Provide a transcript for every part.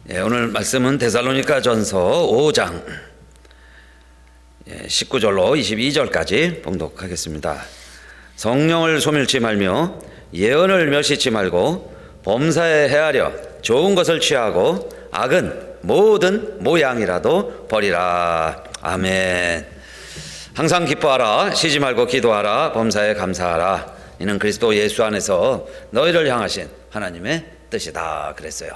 오늘 말씀은 데살로니가전서 5장 19절로 22절까지 봉독하겠습니다. 성령을 소멸치 말며 예언을 멸시치 말고 범사에 헤아려 좋은 것을 취하고 악은 모든 모양이라도 버리라. 아멘. 항상 기뻐하라. 쉬지 말고 기도하라. 범사에 감사하라. 이는 그리스도 예수 안에서 너희를 향하신 하나님의 뜻이다 그랬어요.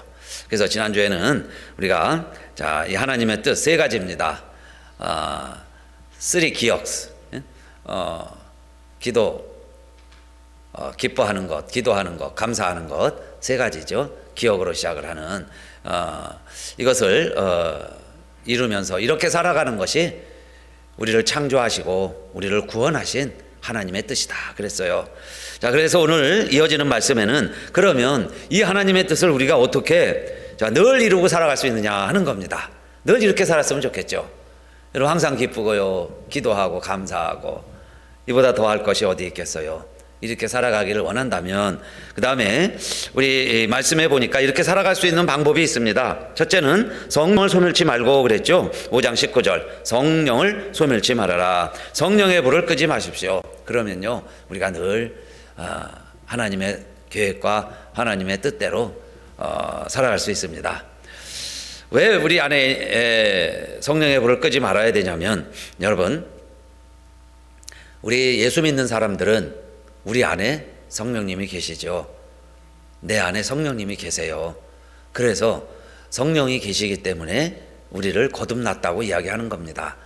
그래서 지난주에는 우리가 이 하나님의 뜻 세 가지입니다. Three 기억스, 기도, 기뻐하는 것, 기도하는 것, 감사하는 것, 세 가지죠. 기억으로 시작을 하는 이것을 이루면서 이렇게 살아가는 것이 우리를 창조하시고 우리를 구원하신 하나님의 뜻이다 그랬어요. 자, 그래서 오늘 이어지는 말씀에는 그러면 이 하나님의 뜻을 우리가 어떻게 늘 이루고 살아갈 수 있느냐 하는 겁니다. 늘 이렇게 살았으면 좋겠죠. 여러분 항상 기쁘고요, 기도하고 감사하고 이보다 더할 것이 어디 있겠어요. 이렇게 살아가기를 원한다면 그 다음에 우리 말씀해 보니까 이렇게 살아갈 수 있는 방법이 있습니다. 첫째는 성령을 소멸치 말고 그랬죠. 5장 19절 성령을 소멸치 말아라. 성령의 불을 끄지 마십시오. 그러면요 우리가 늘 하나님의 계획과 하나님의 뜻대로 살아갈 수 있습니다. 왜 우리 안에 성령의 불을 끄지 말아야 되냐면, 여러분 우리 예수 믿는 사람들은 우리 안에 성령님이 계시죠. 내 안에 성령님이 계세요. 그래서 성령이 계시기 때문에 우리를 거듭났다고 이야기하는 겁니다.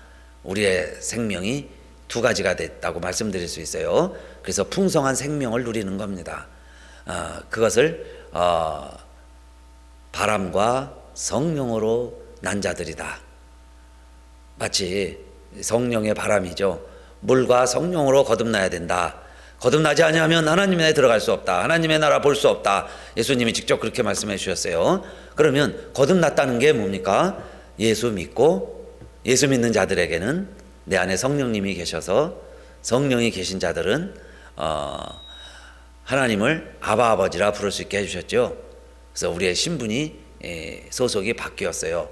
우리의 생명이 두 가지가 됐다고 말씀드릴 수 있어요. 그래서 풍성한 생명을 누리는 겁니다. 그것을 바람과 성령으로 난 자들이다. 마치 성령의 바람이죠. 물과 성령으로 거듭나야 된다. 거듭나지 않으면 하나님의 나라에 들어갈 수 없다. 하나님의 나라 볼 수 없다. 예수님이 직접 그렇게 말씀해 주셨어요. 그러면 거듭났다는 게 뭡니까? 예수 믿고 예수 믿는 자들에게는 내 안에 성령님이 계셔서 성령이 계신 자들은 하나님을 아바 아버지라 부를 수 있게 해주셨죠. 그래서 우리의 신분이 소속이 바뀌었어요.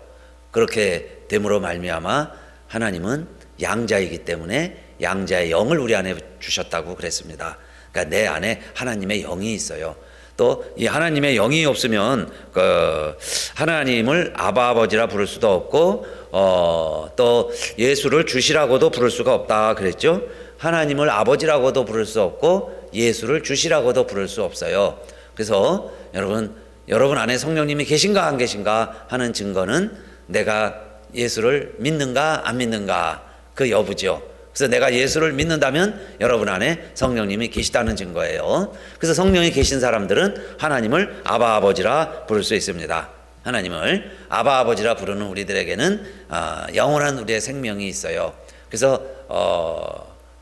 그렇게 됨으로 말미암아 하나님은 양자이기 때문에 양자의 영을 우리 안에 주셨다고 그랬습니다. 그러니까 내 안에 하나님의 영이 있어요. 또 이 하나님의 영이 없으면 하나님을 아바 아버지라 부를 수도 없고 또 예수를 주시라고도 부를 수가 없다 그랬죠. 하나님을 아버지라고도 부를 수 없고 예수를 주시라고도 부를 수 없어요. 그래서 여러분 안에 성령님이 계신가 안 계신가 하는 증거는 내가 예수를 믿는가 안 믿는가 그 여부죠. 그래서 내가 예수를 믿는다면 여러분 안에 성령님이 계시다는 증거예요. 그래서 성령이 계신 사람들은 하나님을 아바 아버지라 부를 수 있습니다. 하나님을 아바 아버지라 부르는 우리들에게는 영원한 우리의 생명이 있어요. 그래서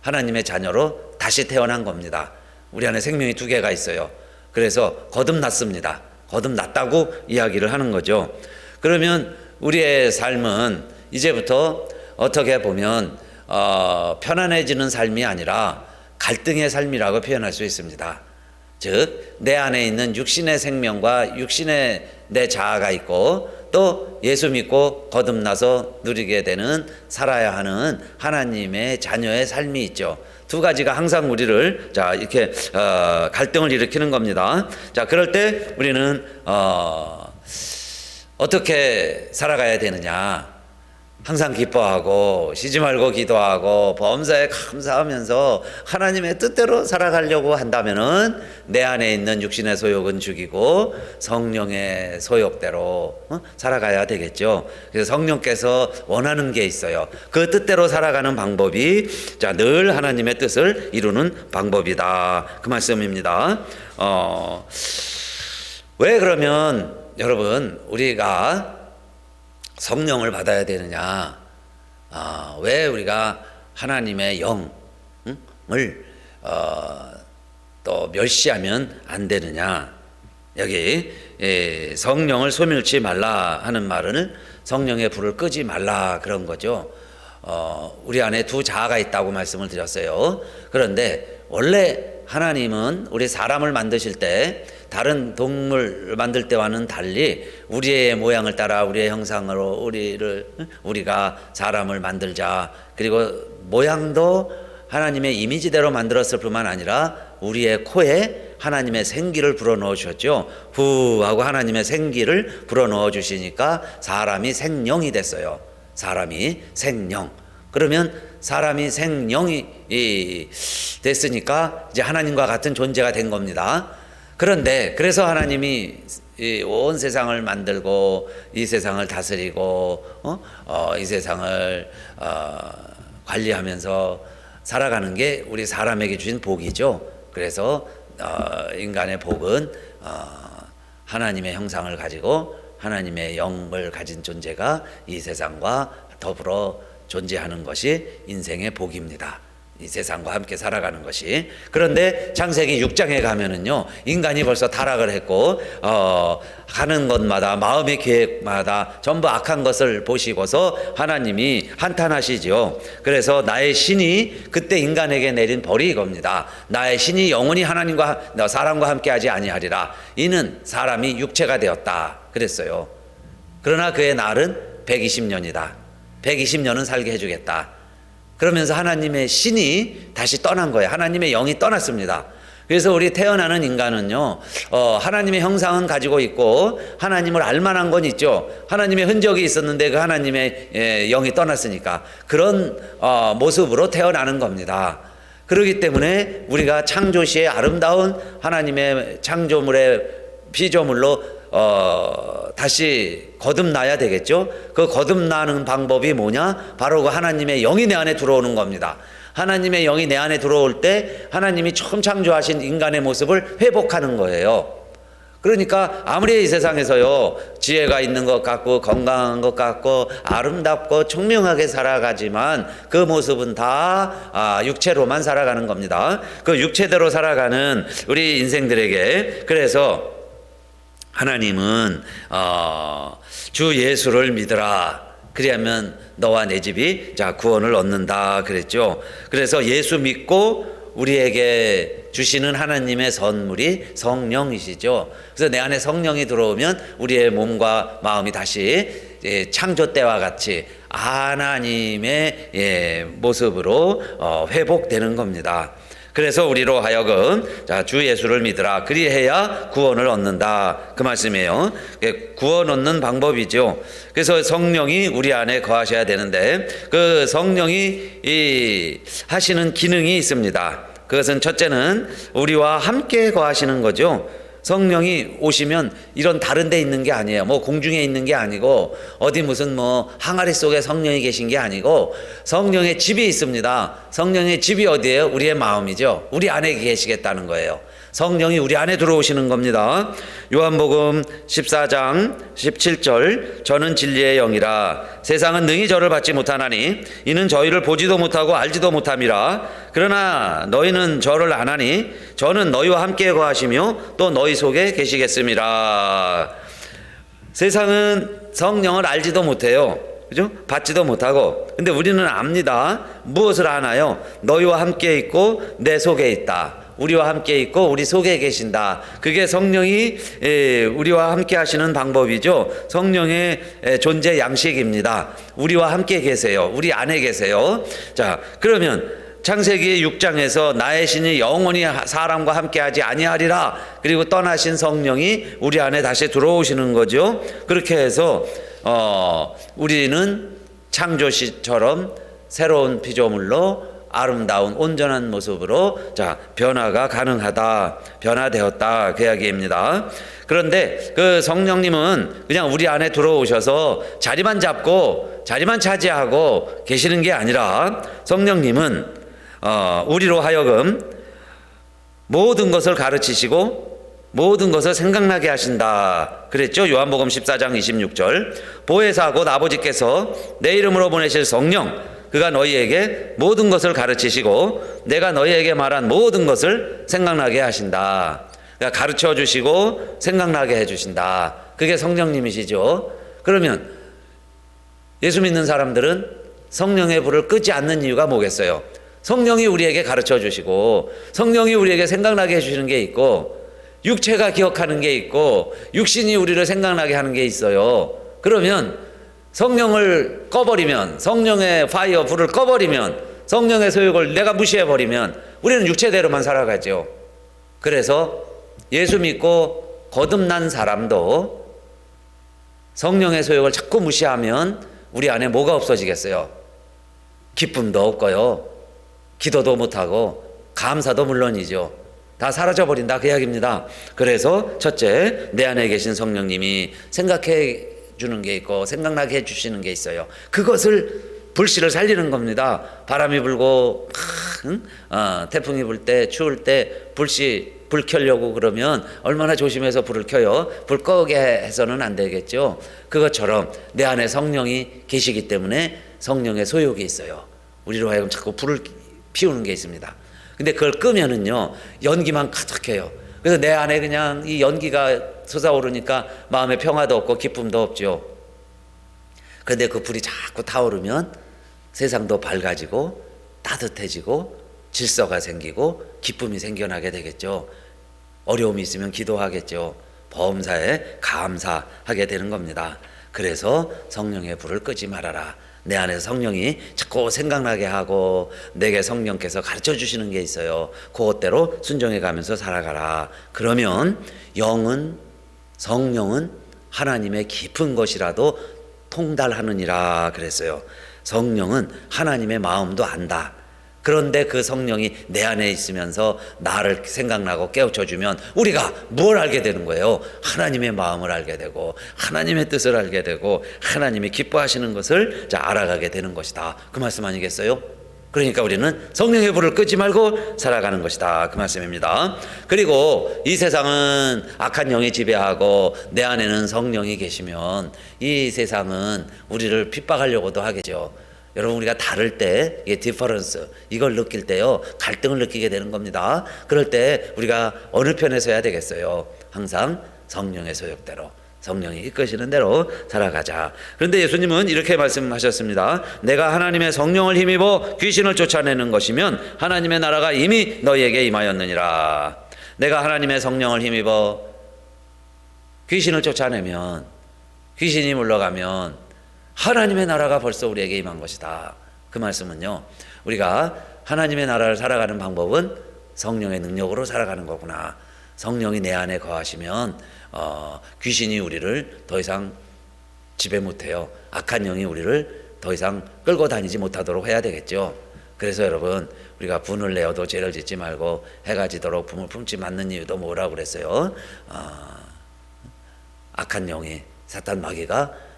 하나님의 자녀로 다시 태어난 겁니다. 우리 안에 생명이 두 개가 있어요. 그래서 거듭났습니다. 거듭났다고 이야기를 하는 거죠. 그러면 우리의 삶은 이제부터 어떻게 보면 편안해지는 삶이 아니라 갈등의 삶이라고 표현할 수 있습니다. 즉 내 안에 있는 육신의 생명과 육신의 내 자아가 있고 또 예수 믿고 거듭나서 누리게 되는 살아야 하는 하나님의 자녀의 삶이 있죠. 두 가지가 항상 우리를 이렇게 갈등을 일으키는 겁니다. 그럴 때 우리는 어떻게 살아가야 되느냐? 항상 기뻐하고 쉬지 말고 기도하고 범사에 감사하면서 하나님의 뜻대로 살아가려고 한다면은 내 안에 있는 육신의 소욕은 죽이고 성령의 소욕대로 살아가야 되겠죠. 그래서 성령께서 원하는 게 있어요. 그 뜻대로 살아가는 방법이 늘 하나님의 뜻을 이루는 방법이다. 그 말씀입니다. 왜 그러면 여러분 우리가 성령을 받아야 되느냐? 왜 우리가 하나님의 영을 또 멸시하면 안 되느냐? 여기 성령을 소멸치 말라 하는 말은 성령의 불을 끄지 말라 그런 거죠. 우리 안에 두 자아가 있다고 말씀을 드렸어요. 그런데 원래 하나님은 우리 사람을 만드실 때 다른 동물 만들 때와는 달리 우리의 모양을 따라 우리의 형상으로 우리가 사람을 만들자. 그리고 모양도 하나님의 이미지대로 만들었을 뿐만 아니라 우리의 코에 하나님의 생기를 불어넣어 주셨죠. 후 하고 하나님의 생기를 불어넣어 주시니까 사람이 생령이 됐어요. 사람이 생령. 그러면 사람이 생령이 됐으니까 이제 하나님과 같은 존재가 된 겁니다. 그런데 그래서 하나님이 온 세상을 만들고 이 세상을 다스리고 이 세상을 관리하면서 살아가는 게 우리 사람에게 주신 복이죠. 그래서 인간의 복은 하나님의 형상을 가지고 하나님의 영을 가진 존재가 이 세상과 더불어 존재하는 것이 인생의 복입니다. 이 세상과 함께 살아가는 것이. 그런데 창세기 6장에 가면은요, 인간이 벌써 타락을 했고 가는 곳마다 마음의 계획마다 전부 악한 것을 보시고서 하나님이 한탄하시죠. 그래서 나의 신이 그때 인간에게 내린 벌이 이겁니다. 나의 신이 영원히 하나님과 사람과 함께하지 아니하리라. 이는 사람이 육체가 되었다 그랬어요. 그러나 그의 날은 120년이다. 120년은 살게 해주겠다. 그러면서 하나님의 신이 다시 떠난 거예요. 하나님의 영이 떠났습니다. 그래서 우리 태어나는 인간은요, 하나님의 형상은 가지고 있고 하나님을 알만한 건 있죠. 하나님의 흔적이 있었는데 그 하나님의 영이 떠났으니까 그런 모습으로 태어나는 겁니다. 그렇기 때문에 우리가 창조시의 아름다운 하나님의 창조물의 피조물로 다시 거듭나야 되겠죠. 그 거듭나는 방법이 뭐냐? 바로 그 하나님의 영이 내 안에 들어오는 겁니다. 하나님의 영이 내 안에 들어올 때 하나님이 처음 창조하신 인간의 모습을 회복하는 거예요. 그러니까 아무리 이 세상에서요, 지혜가 있는 것 같고 건강한 것 같고 아름답고 총명하게 살아가지만 그 모습은 다 육체로만 살아가는 겁니다. 그 육체대로 살아가는 우리 인생들에게, 그래서 하나님은 주 예수를 믿으라. 그리하면 너와 내 집이 구원을 얻는다 그랬죠. 그래서 예수 믿고 우리에게 주시는 하나님의 선물이 성령이시죠. 그래서 내 안에 성령이 들어오면 우리의 몸과 마음이 다시 창조 때와 같이 하나님의 모습으로 회복되는 겁니다. 그래서 우리로 하여금 주 예수를 믿으라. 그리해야 구원을 얻는다. 그 말씀이에요. 구원 얻는 방법이죠. 그래서 성령이 우리 안에 거하셔야 되는데 그 성령이 하시는 기능이 있습니다. 그것은 첫째는 우리와 함께 거하시는 거죠. 성령이 오시면 이런 다른 데 있는 게 아니에요. 뭐 공중에 있는 게 아니고 어디 무슨 뭐 항아리 속에 성령이 계신 게 아니고 성령의 집이 있습니다. 성령의 집이 어디예요? 우리의 마음이죠. 우리 안에 계시겠다는 거예요. 성령이 우리 안에 들어오시는 겁니다. 요한복음 14장 17절 저는 진리의 영이라 세상은 능히 저를 받지 못하나니 이는 저희를 보지도 못하고 알지도 못함이라 그러나 너희는 저를 아나니 저는 너희와 함께 거하시며 또 너희 속에 계시겠음이라. 세상은 성령을 알지도 못해요. 그죠? 받지도 못하고. 근데 우리는 압니다. 무엇을 아나요? 너희와 함께 있고 내 속에 있다. 우리와 함께 있고 우리 속에 계신다. 그게 성령이 우리와 함께 하시는 방법이죠. 성령의 존재 양식입니다. 우리와 함께 계세요. 우리 안에 계세요. 자, 그러면 창세기 6장에서 나의 신이 영원히 사람과 함께 하지 아니하리라. 그리고 떠나신 성령이 우리 안에 다시 들어오시는 거죠. 그렇게 해서 우리는 창조시처럼 새로운 피조물로 아름다운 온전한 모습으로 변화가 가능하다, 변화되었다 그 이야기입니다. 그런데 그 성령님은 그냥 우리 안에 들어오셔서 자리만 잡고 자리만 차지하고 계시는 게 아니라 성령님은 우리로 하여금 모든 것을 가르치시고 모든 것을 생각나게 하신다 그랬죠. 요한복음 14장 26절 보혜사 곧 아버지께서 내 이름으로 보내실 성령 그가 너희에게 모든 것을 가르치시고 내가 너희에게 말한 모든 것을 생각나게 하신다. 그러니까 가르쳐 주시고 생각나게 해주신다. 그게 성령님이시죠. 그러면 예수 믿는 사람들은 성령의 불을 끄지 않는 이유가 뭐겠어요? 성령이 우리에게 가르쳐 주시고 성령이 우리에게 생각나게 해주시는 게 있고 육체가 기억하는 게 있고 육신이 우리를 생각나게 하는 게 있어요. 그러면 성령을 꺼버리면, 성령의 파이어 불을 꺼버리면, 성령의 소욕을 내가 무시해버리면 우리는 육체대로만 살아가죠. 그래서 예수 믿고 거듭난 사람도 성령의 소욕을 자꾸 무시하면 우리 안에 뭐가 없어지겠어요? 기쁨도 없고요, 기도도 못하고 감사도 물론이죠. 다 사라져버린다, 그 이야기입니다. 그래서 첫째, 내 안에 계신 성령님이 생각해 주는 게 있고 생각나게 해주시는 게 있어요. 그것을 불씨를 살리는 겁니다. 바람이 불고 태풍이 불 때, 추울 때 불 켜려고 그러면 얼마나 조심해서 불을 켜요. 불 꺼게 해서는 안 되겠죠. 그것처럼 내 안에 성령이 계시기 때문에 성령의 소욕이 있어요. 우리로 하여금 자꾸 불을 피우는 게 있습니다. 근데 그걸 끄면은요, 연기만 가득해요. 그래서 내 안에 그냥 이 연기가 솟아오르니까 마음에 평화도 없고 기쁨도 없죠. 그런데 그 불이 자꾸 타오르면 세상도 밝아지고 따뜻해지고 질서가 생기고 기쁨이 생겨나게 되겠죠. 어려움이 있으면 기도하겠죠. 범사에 감사하게 되는 겁니다. 그래서 성령의 불을 끄지 말아라. 내 안에서 성령이 자꾸 생각나게 하고 내게 성령께서 가르쳐 주시는 게 있어요. 그것대로 순종해 가면서 살아가라. 그러면 성령은 하나님의 깊은 것이라도 통달하느니라 그랬어요. 성령은 하나님의 마음도 안다. 그런데 그 성령이 내 안에 있으면서 나를 생각나고 깨우쳐주면 우리가 뭘 알게 되는 거예요? 하나님의 마음을 알게 되고 하나님의 뜻을 알게 되고 하나님이 기뻐하시는 것을 알아가게 되는 것이다. 그 말씀 아니겠어요? 그러니까 우리는 성령의 불을 끄지 말고 살아가는 것이다, 그 말씀입니다. 그리고 이 세상은 악한 영이 지배하고 내 안에는 성령이 계시면 이 세상은 우리를 핍박하려고도 하겠죠. 여러분, 우리가 다를 때, 이게 디퍼런스, 이걸 느낄 때요, 갈등을 느끼게 되는 겁니다. 그럴 때 우리가 어느 편에 서야 되겠어요? 항상 성령의 소욕대로, 성령이 이끄시는 대로 살아가자. 그런데 예수님은 이렇게 말씀하셨습니다. 내가 하나님의 성령을 힘입어 귀신을 쫓아내는 것이면 하나님의 나라가 이미 너희에게 임하였느니라. 내가 하나님의 성령을 힘입어 귀신을 쫓아내면, 귀신이 물러가면 하나님의 나라가 벌써 우리에게 임한 것이다. 그 말씀은요, 우리가 하나님의 나라를 살아가는 방법은 성령의 능력으로 살아가는 거구나. 성령이 내 안에 거하시면 귀신이 우리를 더 이상 지배 못해요. 악한 영이 우리를 더 이상 끌고 다니지 못하도록 해야 되겠죠. 그래서 여러분, 우리가 분을 내어도 죄를 짓지 말고 해가 지도록 분을 품지 않는 이유도 뭐라고 그랬어요? 악한 영이, 사탄 마귀가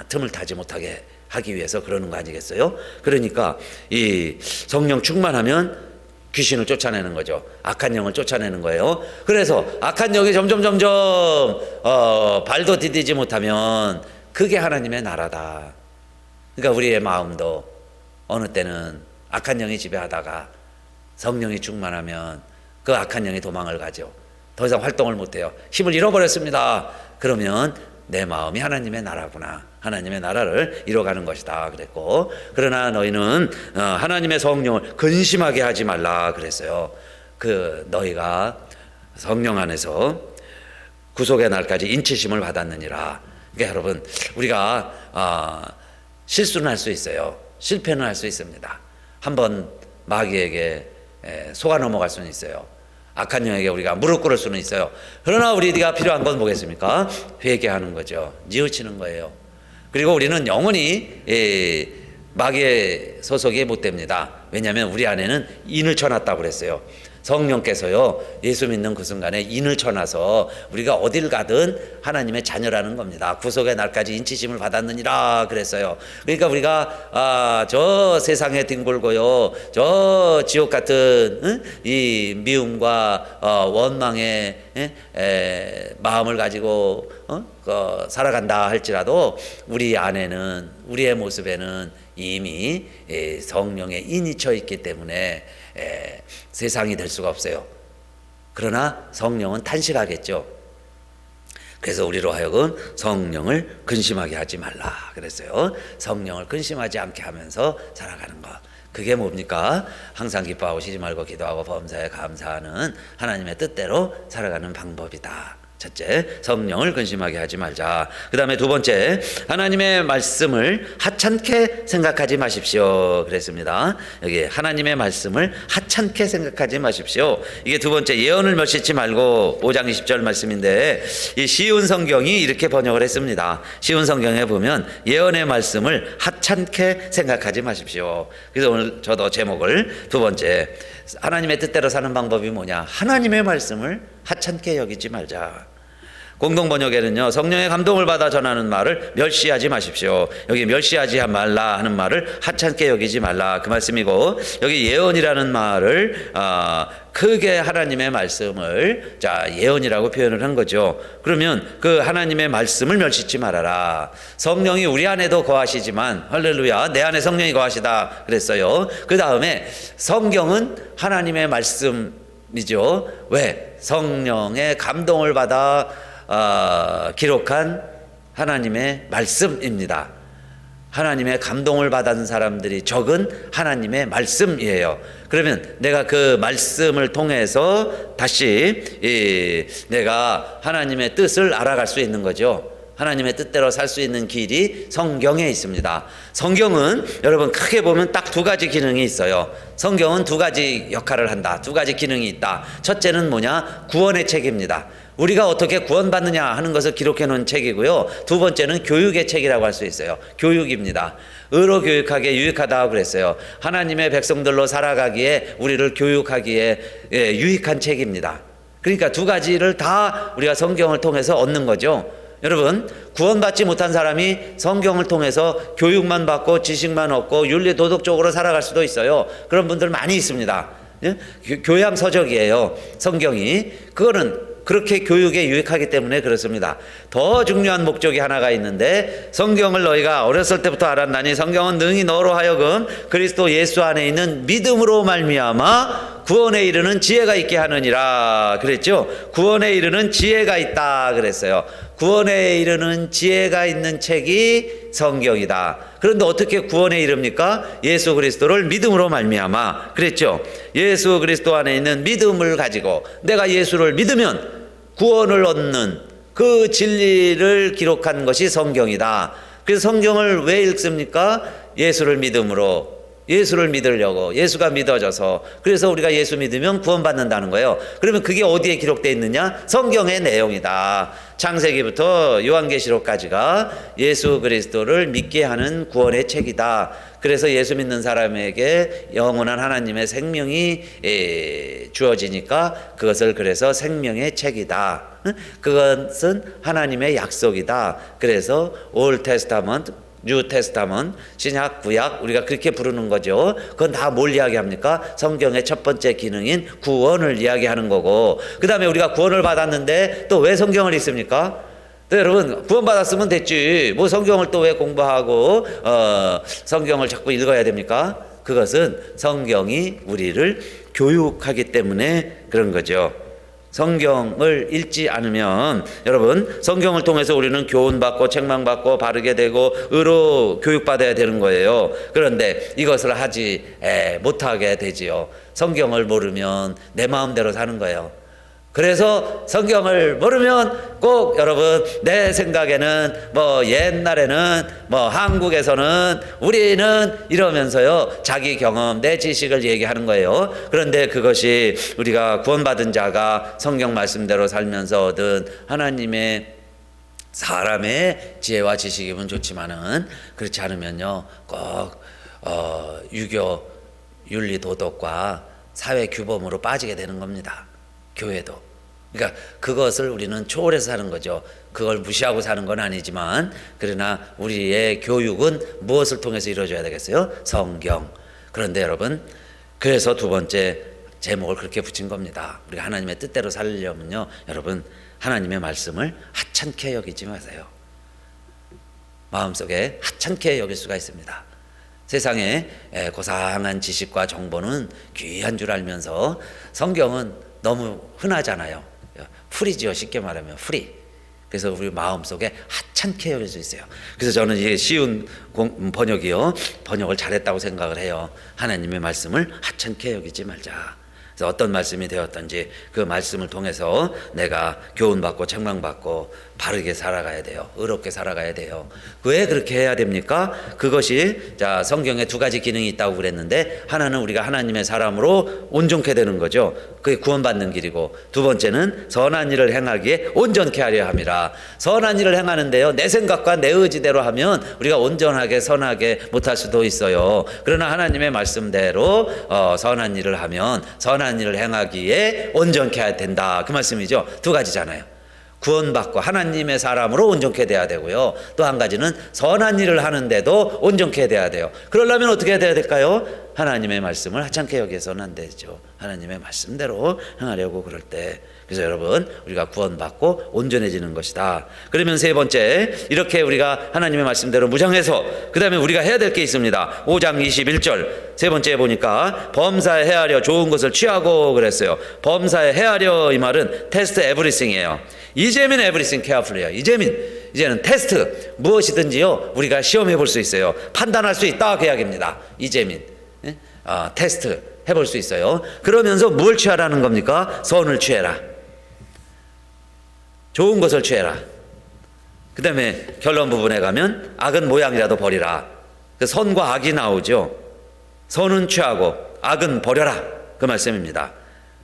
틈을 타지 못하게 하기 위해서 그러는 거 아니겠어요? 그러니까 이 성령 충만하면 귀신을 쫓아내는 거죠. 악한 영을 쫓아내는 거예요. 그래서 악한 영이 점점 발도 디디지 못하면 그게 하나님의 나라다. 그러니까 우리의 마음도 어느 때는 악한 영이 지배하다가 성령이 충만하면 그 악한 영이 도망을 가죠. 더 이상 활동을 못해요. 힘을 잃어버렸습니다. 그러면 내 마음이 하나님의 나라구나. 하나님의 나라를 이뤄가는 것이다 그랬고, 그러나 너희는 하나님의 성령을 근심하게 하지 말라 그랬어요. 너희가 성령 안에서 구속의 날까지 인치심을 받았느니라. 그러니까 여러분, 우리가 실수는 할 수 있어요. 실패는 할 수 있습니다. 한번 마귀에게 속아 넘어갈 수는 있어요. 악한 영에게 우리가 무릎 꿇을 수는 있어요. 그러나 우리가 필요한 건 뭐겠습니까? 회개하는 거죠. 뉘우치는 거예요. 그리고 우리는 영원히 마귀의 소속이 못 됩니다. 왜냐하면 우리 안에는 인을 쳐놨다고 그랬어요. 성령께서요, 예수 믿는 그 순간에 인을 쳐놔서 우리가 어딜 가든 하나님의 자녀라는 겁니다. 구속의 날까지 인치심을 받았느니라 그랬어요. 그러니까 우리가 저 세상에 뒹굴고요, 저 지옥 같은 이 미움과 원망의 마음을 가지고 살아간다 할지라도 우리 안에는, 우리의 모습에는 이미 성령의 인이 쳐 있기 때문에 세상이 될 수가 없어요. 그러나 성령은 탄식하겠죠. 그래서 우리로 하여금 성령을 근심하게 하지 말라 그랬어요. 성령을 근심하지 않게 하면서 살아가는 것. 그게 뭡니까? 항상 기뻐하고 쉬지 말고 기도하고 범사에 감사하는 하나님의 뜻대로 살아가는 방법이다. 첫째, 성령을 근심하게 하지 말자. 그 다음에 두 번째, 하나님의 말씀을 하찮게 생각하지 마십시오. 그랬습니다. 여기 하나님의 말씀을 하찮게 생각하지 마십시오. 이게 두 번째, 예언을 멸시치 말고 5장 20절 말씀인데, 이 쉬운 성경이 이렇게 번역을 했습니다. 쉬운 성경에 보면 예언의 말씀을 하찮게 생각하지 마십시오. 그래서 오늘 저도 제목을 두 번째, 하나님의 뜻대로 사는 방법이 뭐냐? 하나님의 말씀을 하찮게 여기지 말자. 공동 번역에는요, 성령의 감동을 받아 전하는 말을 멸시하지 마십시오. 여기 멸시하지 말라 하는 말을 하찮게 여기지 말라 그 말씀이고, 여기 예언이라는 말을 크게 하나님의 말씀을 예언이라고 표현을 한 거죠. 그러면 그 하나님의 말씀을 멸시치 말아라. 성령이 우리 안에도 거하시지만, 할렐루야, 내 안에 성령이 거하시다 그랬어요. 그 다음에 성경은 하나님의 말씀이죠. 왜? 성령의 감동을 받아 기록한 하나님의 말씀입니다. 하나님의 감동을 받은 사람들이 적은 하나님의 말씀이에요. 그러면 내가 그 말씀을 통해서 다시 내가 하나님의 뜻을 알아갈 수 있는 거죠. 하나님의 뜻대로 살 수 있는 길이 성경에 있습니다. 성경은 여러분 크게 보면 딱 두 가지 기능이 있어요. 성경은 두 가지 역할을 한다. 두 가지 기능이 있다. 첫째는 뭐냐? 구원의 책입니다. 우리가 어떻게 구원받느냐 하는 것을 기록해 놓은 책이고요. 두 번째는 교육의 책이라고 할 수 있어요. 교육입니다. 의로 교육하기에 유익하다고 그랬어요. 하나님의 백성들로 살아가기에, 우리를 교육하기에 유익한 책입니다. 그러니까 두 가지를 다 우리가 성경을 통해서 얻는 거죠. 여러분, 구원받지 못한 사람이 성경을 통해서 교육만 받고 지식만 얻고 윤리 도덕적으로 살아갈 수도 있어요. 그런 분들 많이 있습니다. 교양 서적이에요, 성경이. 그거는 그렇게 교육에 유익하기 때문에 그렇습니다. 더 중요한 목적이 하나가 있는데, 성경을 너희가 어렸을 때부터 알았나니 성경은 능히 너로 하여금 그리스도 예수 안에 있는 믿음으로 말미암아 구원에 이르는 지혜가 있게 하느니라 그랬죠. 구원에 이르는 지혜가 있다 그랬어요. 구원에 이르는 지혜가 있는 책이 성경이다. 그런데 어떻게 구원에 이릅니까? 예수 그리스도를 믿음으로 말미암아 그랬죠. 예수 그리스도 안에 있는 믿음을 가지고 내가 예수를 믿으면 구원을 얻는 그 진리를 기록한 것이 성경이다. 그래서 성경을 왜 읽습니까? 예수를 믿음으로, 예수를 믿으려고, 예수가 믿어져서, 그래서 우리가 예수 믿으면 구원받는다는 거예요. 그러면 그게 어디에 기록되어 있느냐? 성경의 내용이다. 창세기부터 요한계시록까지가 예수 그리스도를 믿게 하는 구원의 책이다. 그래서 예수 믿는 사람에게 영원한 하나님의 생명이 주어지니까 그것을 그래서 생명의 책이다. 그것은 하나님의 약속이다. 그래서 올 테스타먼트, 뉴 테스타먼트, 신약, 구약, 우리가 그렇게 부르는 거죠. 그건 다 뭘 이야기합니까? 성경의 첫 번째 기능인 구원을 이야기하는 거고, 그 다음에 우리가 구원을 받았는데 또 왜 성경을 읽습니까? 또 여러분, 구원받았으면 됐지, 뭐 성경을 또 왜 공부하고 성경을 자꾸 읽어야 됩니까? 그것은 성경이 우리를 교육하기 때문에 그런 거죠. 성경을 읽지 않으면, 여러분, 성경을 통해서 우리는 교훈받고 책망받고 바르게 되고 의로 교육받아야 되는 거예요. 그런데 이것을 하지 못하게 되지요. 성경을 모르면 내 마음대로 사는 거예요. 그래서 성경을 모르면 꼭 여러분, 내 생각에는 뭐 옛날에는 뭐 한국에서는 우리는 이러면서요, 자기 경험, 내 지식을 얘기하는 거예요. 그런데 그것이 우리가 구원받은 자가 성경 말씀대로 살면서 얻은 하나님의, 사람의 지혜와 지식이면 좋지만은 그렇지 않으면요, 꼭 유교, 윤리 도덕과 사회 규범으로 빠지게 되는 겁니다. 교회도. 그러니까 그것을 우리는 초월해서 사는 거죠. 그걸 무시하고 사는 건 아니지만, 그러나 우리의 교육은 무엇을 통해서 이루어져야 되겠어요? 성경. 그런데 여러분, 그래서 두 번째 제목을 그렇게 붙인 겁니다. 우리가 하나님의 뜻대로 살려면요, 여러분, 하나님의 말씀을 하찮게 여기지 마세요. 마음속에 하찮게 여길 수가 있습니다. 세상에 고상한 지식과 정보는 귀한 줄 알면서 성경은 너무 흔하잖아요. 풀이지요. 쉽게 말하면 풀이. 그래서 우리 마음속에 하찮게 여길 수 있어요. 그래서 저는 이게 쉬운 번역을 잘했다고 생각을 해요. 하나님의 말씀을 하찮게 여기지 말자. 그래서 어떤 말씀이 되었던지 그 말씀을 통해서 내가 교훈받고 책망받고 바르게 살아가야 돼요. 의롭게 살아가야 돼요. 왜 그렇게 해야 됩니까? 그것이 자 성경에 두 가지 기능이 있다고 그랬는데, 하나는 우리가 하나님의 사람으로 온전케 되는 거죠. 그게 구원받는 길이고, 두 번째는 선한 일을 행하기에 온전케 하려 함이라. 선한 일을 행하는데요, 내 생각과 내 의지대로 하면 우리가 온전하게 선하게 못할 수도 있어요. 그러나 하나님의 말씀대로 선한 일을 하면 선한 일을 행하기에 온전케 해야 된다, 그 말씀이죠. 두 가지잖아요. 구원받고 하나님의 사람으로 온전케 돼야 되고요, 또 한 가지는 선한 일을 하는데도 온전케 돼야 돼요. 그러려면 어떻게 해야 될까요? 하나님의 말씀을 하찮게 여기서는 안 되죠. 하나님의 말씀대로 행하려고 그럴 때. 그래서 여러분, 우리가 구원받고 온전해지는 것이다. 그러면 세 번째, 이렇게 우리가 하나님의 말씀대로 무장해서 그 다음에 우리가 해야 될 게 있습니다. 5장 21절 세 번째에 보니까 범사에 헤아려 좋은 것을 취하고 그랬어요. 범사에 헤아려, 이 말은 테스트 에브리싱이에요. 이제는 에브리싱 케어풀이에요. 이제는 테스트, 무엇이든지요 우리가 시험해 볼 수 있어요. 판단할 수 있다, 그 이야기입니다. 테스트 해볼 수 있어요. 그러면서 뭘 취하라는 겁니까? 선을 취해라. 좋은 것을 취해라. 그 다음에 결론 부분에 가면 악은 모양이라도 버리라. 선과 악이 나오죠. 선은 취하고 악은 버려라, 그 말씀입니다.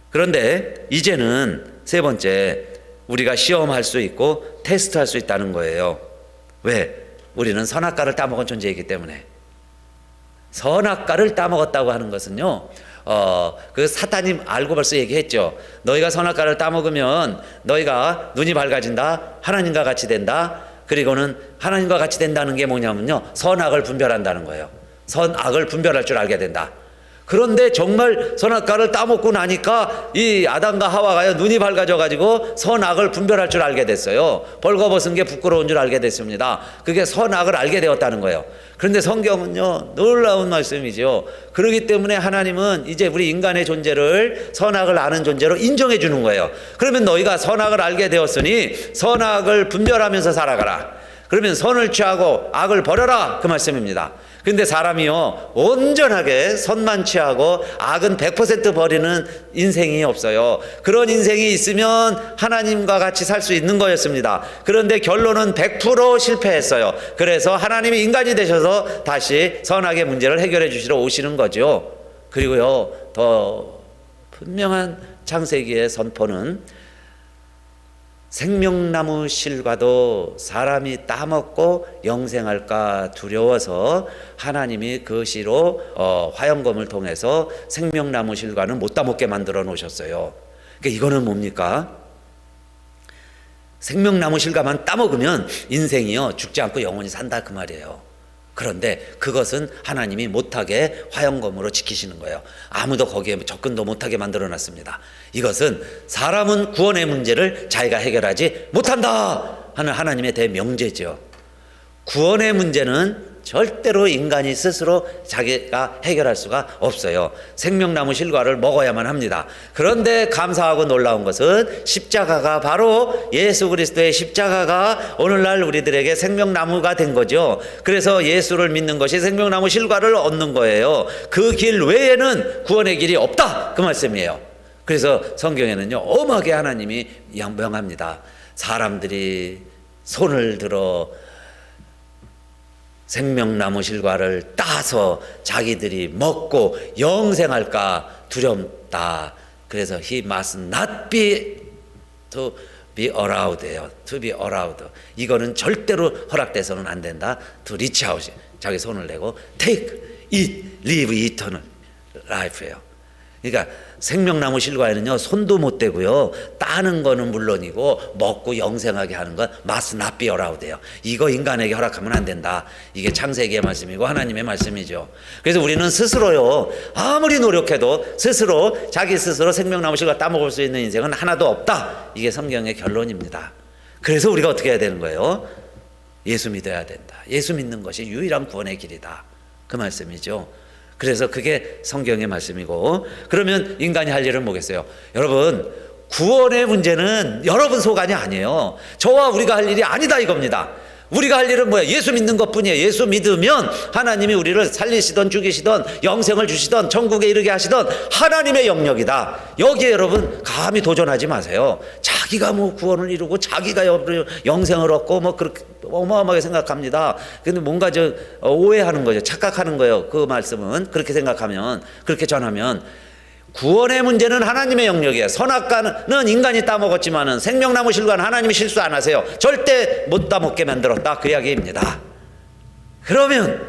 그런데 이제는 세 번째, 우리가 시험할 수 있고 테스트할 수 있다는 거예요. 왜? 우리는 선악과를 따먹은 존재이기 때문에. 선악과를 따먹었다고 하는 것은요, 그 사탄이 알고 벌써 얘기했죠. 너희가 선악과를 따먹으면 너희가 눈이 밝아진다, 하나님과 같이 된다. 그리고는 하나님과 같이 된다는 게 뭐냐면요, 선악을 분별한다는 거예요. 선악을 분별할 줄 알게 된다. 그런데 정말 선악과를 따먹고 나니까 이 아담과 하와가요, 눈이 밝아져 가지고 선악을 분별할 줄 알게 됐어요. 벌거벗은 게 부끄러운 줄 알게 됐습니다. 그게 선악을 알게 되었다는 거예요. 그런데 성경은요, 놀라운 말씀이죠. 그렇기 때문에 하나님은 이제 우리 인간의 존재를 선악을 아는 존재로 인정해 주는 거예요. 그러면 너희가 선악을 알게 되었으니 선악을 분별하면서 살아가라. 그러면 선을 취하고 악을 버려라, 그 말씀입니다. 근데 사람이요, 온전하게 선만 취하고 악은 100% 버리는 인생이 없어요. 그런 인생이 있으면 하나님과 같이 살 수 있는 거였습니다. 그런데 결론은 100% 실패했어요. 그래서 하나님이 인간이 되셔서 다시 선악의 문제를 해결해 주시러 오시는 거죠. 그리고요, 더 분명한 창세기의 선포는 생명나무 실과도 사람이 따먹고 영생할까 두려워서 하나님이 그 시로 화영검을 통해서 생명나무 실과는 못 따먹게 만들어 놓으셨어요. 그러니까 이거는 뭡니까? 생명나무 실과만 따먹으면 인생이요 죽지 않고 영원히 산다, 그 말이에요. 그런데 그것은 하나님이 못하게 화영검으로 지키시는 거예요. 아무도 거기에 접근도 못하게 만들어놨습니다. 이것은 사람은 구원의 문제를 자기가 해결하지 못한다 하는 하나님의 대명제죠. 구원의 문제는 절대로 인간이 스스로 자기가 해결할 수가 없어요. 생명나무 실과를 먹어야만 합니다. 그런데 감사하고 놀라운 것은 십자가가, 바로 예수 그리스도의 십자가가 오늘날 우리들에게 생명나무가 된 거죠. 그래서 예수를 믿는 것이 생명나무 실과를 얻는 거예요. 그 길 외에는 구원의 길이 없다, 그 말씀이에요. 그래서 성경에는요, 엄하게 하나님이 명합니다. 사람들이 손을 들어 생명나무 실과를 따서 자기들이 먹고 영생할까 두렵다. 그래서 he must not be to be allowed예요. to be allowed. 이거는 절대로 허락돼서는 안 된다. to reach out. 자기 손을 내고 take, eat, live eternal life예요. 그러니까 생명나무 실과에는요, 손도 못 대고요, 따는 거는 물론이고 먹고 영생하게 하는 건 must not be allowed예요. 이거 인간에게 허락하면 안 된다. 이게 창세기의 말씀이고 하나님의 말씀이죠. 그래서 우리는 스스로요, 아무리 노력해도 자기 스스로 생명나무 실과 따먹을 수 있는 인생은 하나도 없다. 이게 성경의 결론입니다. 그래서 우리가 어떻게 해야 되는 거예요? 예수 믿어야 된다. 예수 믿는 것이 유일한 구원의 길이다, 그 말씀이죠. 그래서 그게 성경의 말씀이고, 그러면 인간이 할 일은 뭐겠어요? 여러분, 구원의 문제는 여러분 소관이 아니에요. 저와 우리가 할 일이 아니다 이겁니다. 우리가 할 일은 뭐야? 예수 믿는 것뿐이에요. 예수 믿으면 하나님이 우리를 살리시던 죽이시던 영생을 주시던 천국에 이르게 하시던 하나님의 영역이다. 여기에 여러분 감히 도전하지 마세요. 자기가 뭐 구원을 이루고 자기가 영생을 얻고 뭐 그렇게 어마어마하게 생각합니다. 근데 뭔가 오해하는 거죠. 착각하는 거예요. 그 말씀은 그렇게 생각하면, 그렇게 전하면 구원의 문제는 하나님의 영역이에요. 선악과는 인간이 따먹었지만은 생명나무 실과는 하나님이 실수 안 하세요. 절대 못 따먹게 만들었다, 그 이야기입니다. 그러면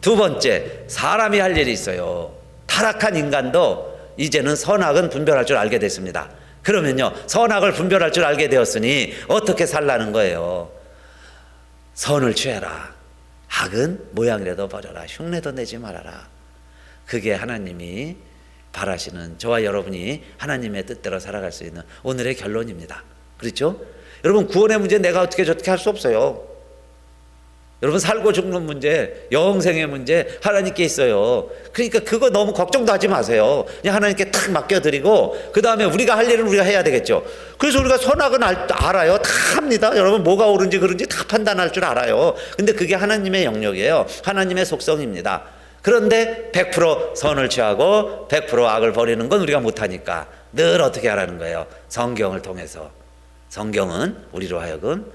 두 번째, 사람이 할 일이 있어요. 타락한 인간도 이제는 선악은 분별할 줄 알게 됐습니다. 그러면요, 선악을 분별할 줄 알게 되었으니 어떻게 살라는 거예요? 선을 취해라. 악은 모양이라도 버려라. 흉내도 내지 말아라. 그게 하나님이 바라시는, 저와 여러분이 하나님의 뜻대로 살아갈 수 있는 오늘의 결론입니다. 그렇죠? 여러분, 구원의 문제 내가 어떻게 저렇게 할 수 없어요. 여러분, 살고 죽는 문제, 영생의 문제 하나님께 있어요. 그러니까 그거 너무 걱정도 하지 마세요. 그냥 하나님께 탁 맡겨드리고 그 다음에 우리가 할 일은 우리가 해야 되겠죠. 그래서 우리가 선악은 알아요. 다 합니다. 여러분, 뭐가 옳은지 그른지 다 판단할 줄 알아요. 근데 그게 하나님의 영역이에요. 하나님의 속성입니다. 그런데 100% 선을 취하고 100% 악을 버리는 건 우리가 못하니까 늘 어떻게 하라는 거예요? 성경을 통해서. 성경은 우리로 하여금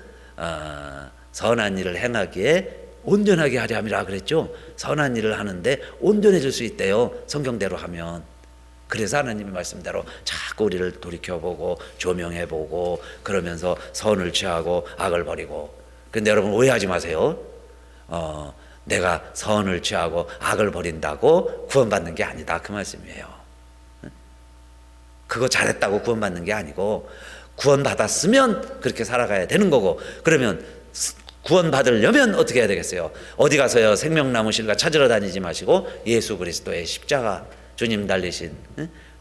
선한 일을 행하기에 온전하게 하려 함이라 그랬죠. 선한 일을 하는데 온전해질 수 있대요. 성경대로 하면. 그래서 하나님의 말씀대로 자꾸 우리를 돌이켜보고 조명해보고 그러면서 선을 취하고 악을 버리고. 그런데 여러분, 오해하지 마세요. 내가 선을 취하고 악을 버린다고 구원받는 게 아니다, 그 말씀이에요. 그거 잘했다고 구원받는 게 아니고 구원받았으면 그렇게 살아가야 되는 거고, 그러면 구원받으려면 어떻게 해야 되겠어요? 어디 가서요 생명나무 실과 찾으러 다니지 마시고 예수 그리스도의 십자가, 주님 달리신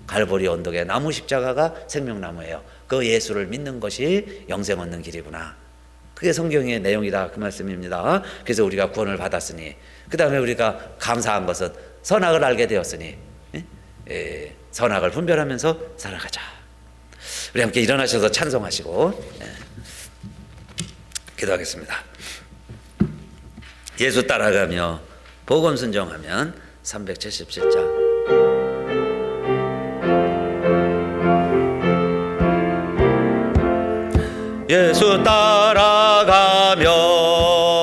갈보리 언덕의 나무 십자가가 생명나무예요. 그 예수를 믿는 것이 영생 얻는 길이구나. 그게 성경의 내용이다, 그 말씀입니다. 그래서 우리가 구원을 받았으니, 그 다음에 우리가 감사한 것은 선악을 알게 되었으니 선악을 분별하면서 살아가자. 우리 함께 일어나셔서 찬송하시고 기도하겠습니다. 예수 따라가며 복음 순종하면 377장. 예수 따라가며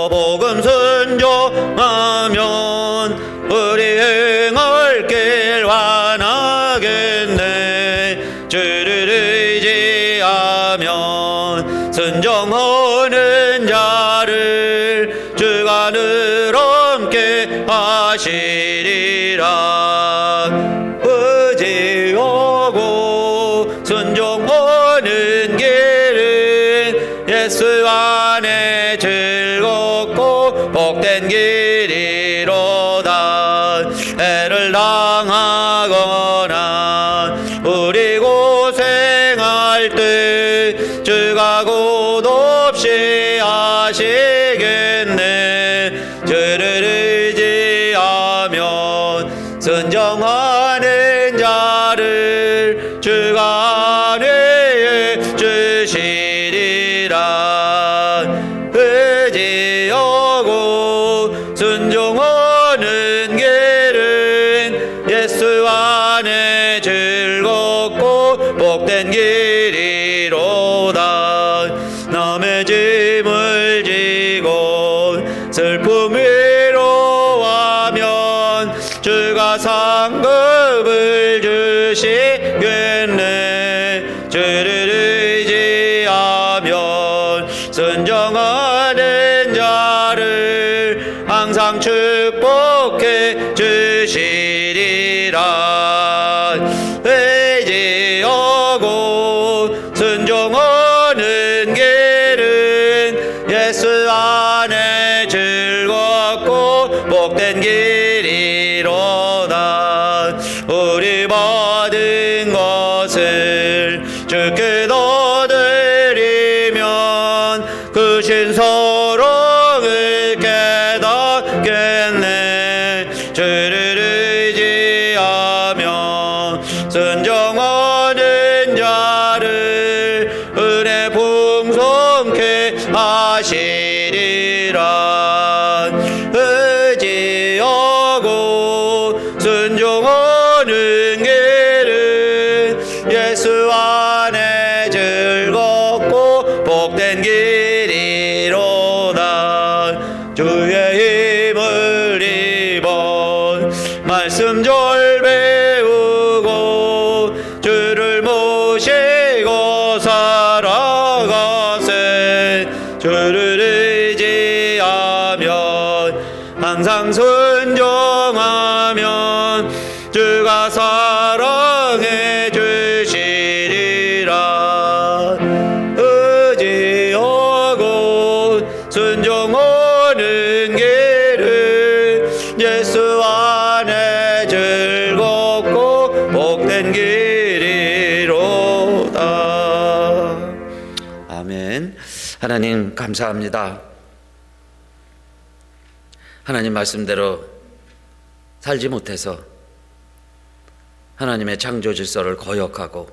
복음 순종하면 우리 행할 길 완하겠네. 주를 의지하면 순종하는 자를 주가 늘 함께 하시리라. 의지하고 순종하는 길은 예수 안에 즐겁고 복된 길이로다. 해를 당하거나 우리 고생할 때 주가 곧없이 하시겠네. 주를 의지하면 순종하는 자를 주가 안에 주시리라. 의지하고 순종하는 길은 예수 안에 즐겁고 복된 길이로다. 남의 짐을 지고 슬픔 위로하면 주가 상급을 주시겠네. 주를 의지하면 순종하는 자를 항상 축복해 주시리라. 의지하고 순종하는 길은 예수 안에 즐겁고 복된 길이로다. 우리 받은 것을 주께 드리면 그 신사랑을 깨닫겠네. 주를 의지하며 순종하는 자를 주의 힘을 입어 말씀절 배우고 주를 모시고 살아가세. 주를 의지하면 항상 순종하면 주가 사랑해 주시리라. 의지하고 순종하는 길은 예수 안에 즐겁고 복된 길이로다. 아멘. 하나님 감사합니다. 하나님 말씀대로 살지 못해서 하나님의 창조 질서를 거역하고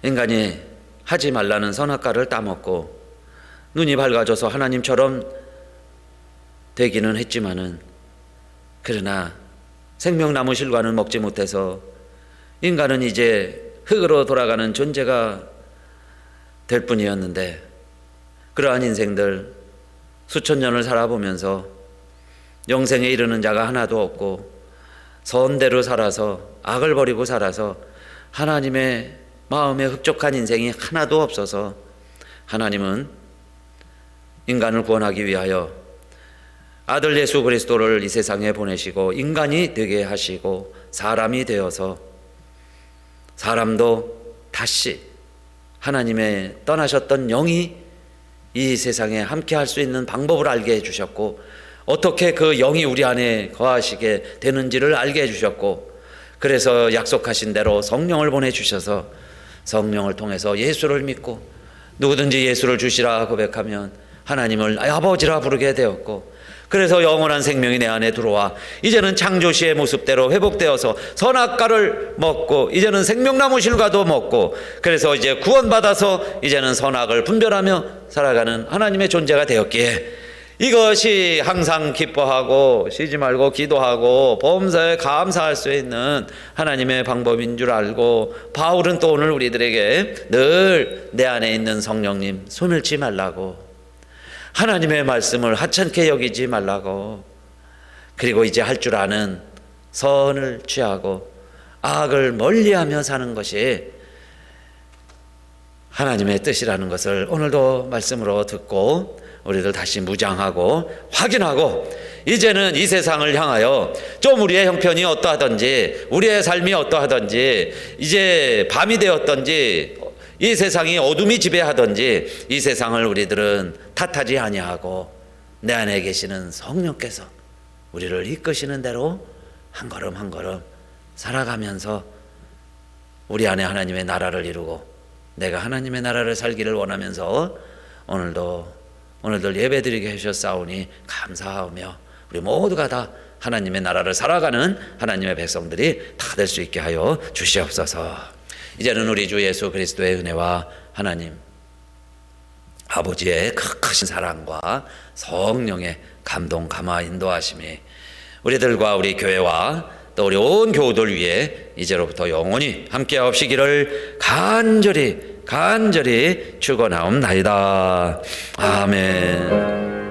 인간이 하지 말라는 선악과를 따먹고 눈이 밝아져서 하나님처럼 되기는 했지만은, 그러나 생명나무 실과는 먹지 못해서 인간은 이제 흙으로 돌아가는 존재가 될 뿐이었는데, 그러한 인생들 수천 년을 살아보면서 영생에 이르는 자가 하나도 없고 선대로 살아서 악을 버리고 살아서 하나님의 마음에 흡족한 인생이 하나도 없어서 하나님은 인간을 구원하기 위하여 아들 예수 그리스도를 이 세상에 보내시고 인간이 되게 하시고 사람이 되어서 사람도 다시 하나님의 떠나셨던 영이 이 세상에 함께 할 수 있는 방법을 알게 해주셨고, 어떻게 그 영이 우리 안에 거하시게 되는지를 알게 해주셨고, 그래서 약속하신 대로 성령을 보내주셔서 성령을 통해서 예수를 믿고 누구든지 예수를 주시라 고백하면 하나님을 아버지라 부르게 되었고, 그래서 영원한 생명이 내 안에 들어와 이제는 창조시의 모습대로 회복되어서 선악과를 먹고 이제는 생명나무 실과도 먹고, 그래서 이제 구원받아서 이제는 선악을 분별하며 살아가는 하나님의 존재가 되었기에 이것이 항상 기뻐하고 쉬지 말고 기도하고 범사에 감사할 수 있는 하나님의 방법인 줄 알고, 바울은 또 오늘 우리들에게 늘 내 안에 있는 성령님 소멸치 말라고, 하나님의 말씀을 하찮게 여기지 말라고, 그리고 이제 할 줄 아는 선을 취하고 악을 멀리하며 사는 것이 하나님의 뜻이라는 것을 오늘도 말씀으로 듣고 우리들 다시 무장하고 확인하고, 이제는 이 세상을 향하여 좀 우리의 형편이 어떠하든지 우리의 삶이 어떠하든지 이제 밤이 되었든지 이 세상이 어둠이 지배하든지 이 세상을 우리들은 탓하지 아니하고 내 안에 계시는 성령께서 우리를 이끄시는 대로 한 걸음 한 걸음 살아가면서 우리 안에 하나님의 나라를 이루고 내가 하나님의 나라를 살기를 원하면서 오늘도 예배드리게 해주셨사오니 감사하며 우리 모두가 다 하나님의 나라를 살아가는 하나님의 백성들이 다 될 수 있게 하여 주시옵소서. 이제는 우리 주 예수 그리스도의 은혜와 하나님 아버지의 크신 사랑과 성령의 감동 감화 인도하심이 우리들과 우리 교회와 또 우리 온 교우들 위해 이제로부터 영원히 함께 하옵시기를 간절히 축원하옵나이다. 아멘.